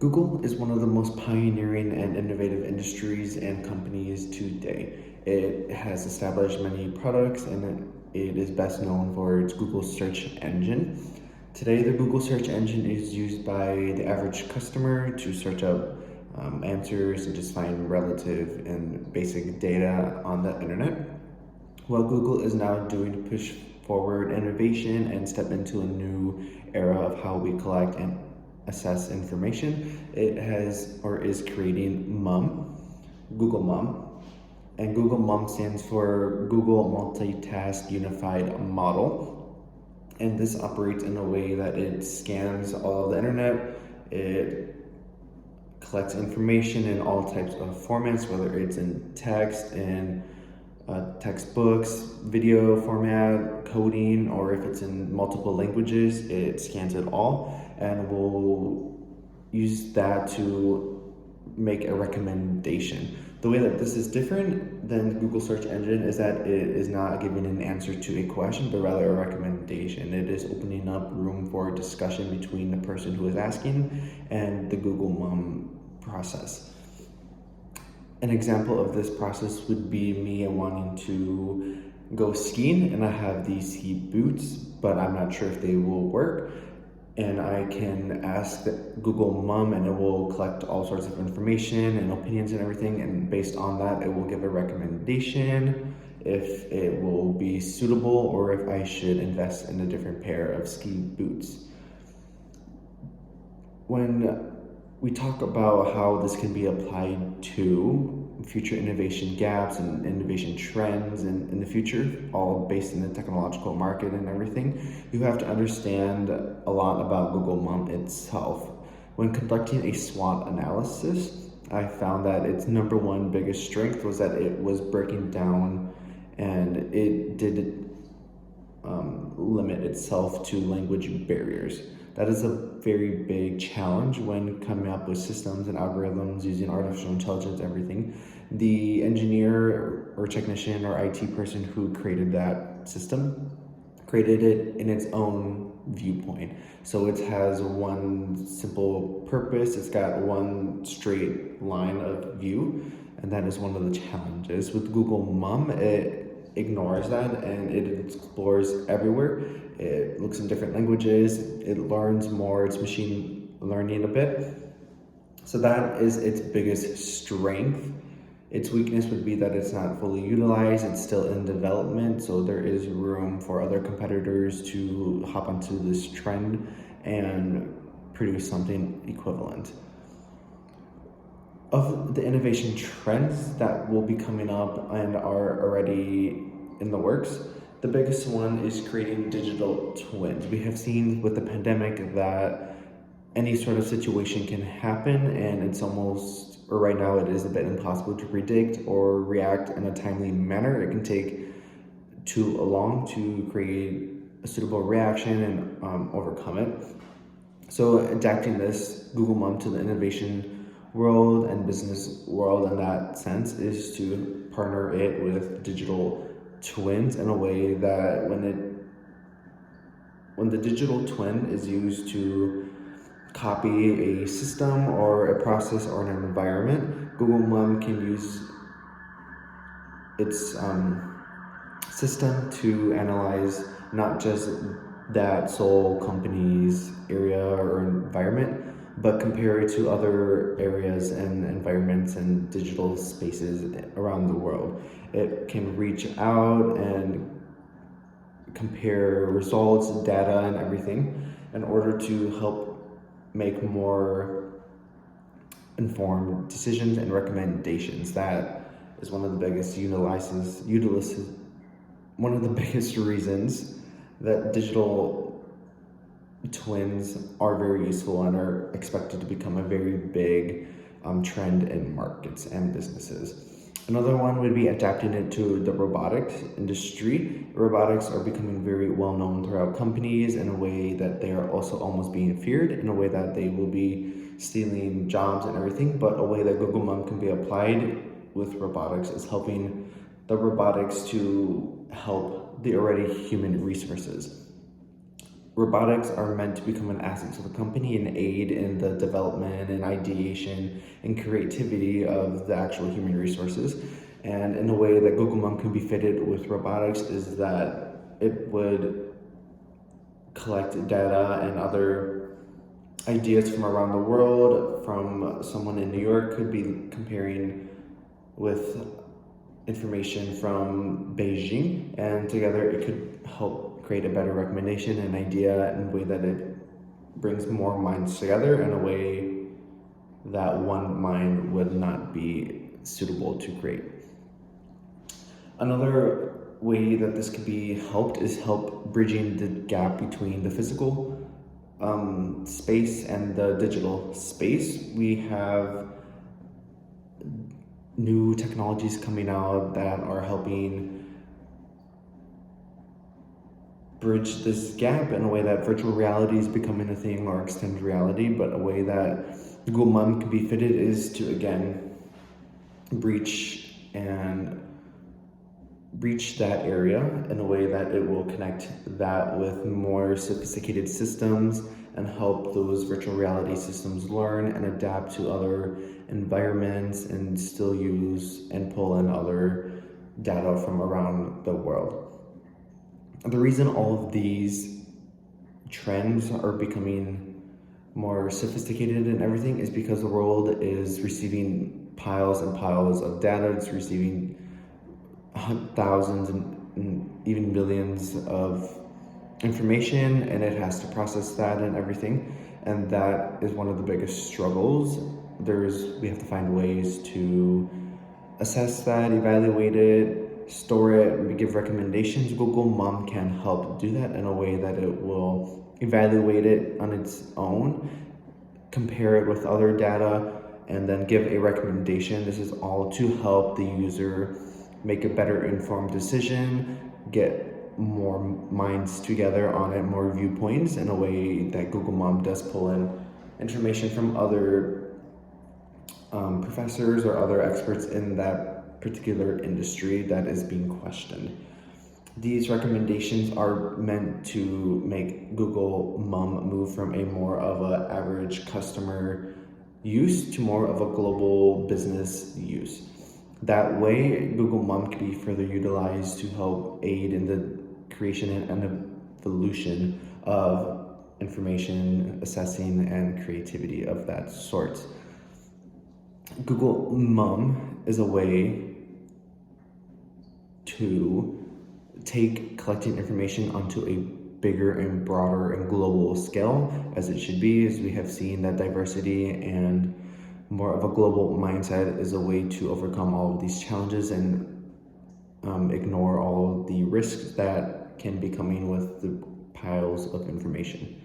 Google is one of the most pioneering and innovative industries and companies today. It has established many products and it is best known for its Google search engine. Today, the Google search engine is used by the average customer to search up answers and just find relative and basic data on the internet. What Google is now doing to push forward innovation and step into a new era of how we collect and assess information, it has or is creating MUM, Google MUM. And Google MUM stands for Google Multitask Unified Model. And this operates in a way that it scans all of the internet, it collects information in all types of formats, whether it's in text and textbooks, video format, coding, or if it's in multiple languages, it scans it all and will use that to make a recommendation. The way that this is different than the Google search engine is that it is not giving an answer to a question, but rather a recommendation. It is opening up room for discussion between the person who is asking and the Google MUM process. An example of this process would be me wanting to go skiing, and I have these ski boots, but I'm not sure if they will work. And I can ask Google MUM and it will collect all sorts of information and opinions and everything. And based on that, it will give a recommendation if it will be suitable or if I should invest in a different pair of ski boots. When we talk about how this can be applied to future innovation gaps and innovation trends in the future, all based in the technological market and everything, you have to understand a lot about Google MUM itself. When conducting a SWOT analysis, I found that its number one biggest strength was that it was breaking down and it did limit itself to language barriers. That is a very big challenge when coming up with systems and algorithms using artificial intelligence, everything. The engineer or technician or IT person who created that system created it in its own viewpoint. So it has one simple purpose, it's got one straight line of view, and that is one of the challenges. With Google MUM, it ignores that and it explores everywhere. It looks in different languages, it learns more, it's machine learning a bit. So that is its biggest strength. Its weakness would be that it's not fully utilized, it's still in development, so there is room for other competitors to hop onto this trend and produce something equivalent. Of the innovation trends that will be coming up and are already in the works, the biggest one is creating digital twins. We have seen with the pandemic that any sort of situation can happen, and it's almost, or right now it is a bit impossible to predict or react in a timely manner. It can take too long to create a suitable reaction and overcome it. So adapting this Google MUM to the innovation world and business world in that sense is to partner it with digital twins in a way that when the digital twin is used to copy a system or a process or an environment, Google MUM can use its system to analyze not just that sole company's area or environment, but compare it to other areas and environments and digital spaces around the world. It can reach out and compare results, data, and everything in order to help make more informed decisions and recommendations. That is one of the biggest one of the biggest reasons that digital twins are very useful and are expected to become a very big trend in markets and businesses. Another one would be adapting it to the robotics industry. Robotics are becoming very well known throughout companies in a way that they are also almost being feared, in a way that they will be stealing jobs and everything, but a way that Google MUM can be applied with robotics is helping the robotics to help the already human resources. robotics are meant to become an asset to the company and aid in the development and ideation and creativity of the actual human resources. And in a way that Google Mum can be fitted with robotics is that it would collect data and other ideas from around the world. From someone in New York could be comparing with information from Beijing, and together it could help create a better recommendation and idea in a way that it brings more minds together in a way that one mind would not be suitable to create. Another way that this could be helped is help bridging the gap between the physical space and the digital space. We have new technologies coming out that are helping bridge this gap in a way that virtual reality is becoming a thing, or extended reality, but a way that Google Mum can be fitted is to again breach that area in a way that it will connect that with more sophisticated systems and help those virtual reality systems learn and adapt to other environments and still use and pull in other data from around the world. The reason all of these trends are becoming more sophisticated and everything is because the world is receiving piles and piles of data. It's receiving thousands and even millions of information, and it has to process that and everything, and that is one of the biggest struggles. We have to find ways to assess that, evaluate it, store it, and give recommendations. Google Mum can help do that in a way that it will evaluate it on its own, compare it with other data, and then give a recommendation. This is all to help the user make a better informed decision, get more minds together on it, more viewpoints, in a way that Google Mum does pull in information from other professors or other experts in that particular industry that is being questioned. These recommendations are meant to make Google Mum move from a more of an average customer use to more of a global business use. That way, Google Mum can be further utilized to help aid in the creation and evolution of information assessing and creativity of that sort. Google Mum is a way to take collecting information onto a bigger and broader and global scale, as it should be, as we have seen that diversity and more of a global mindset is a way to overcome all of these challenges and ignore all of the risks that can be coming with the piles of information.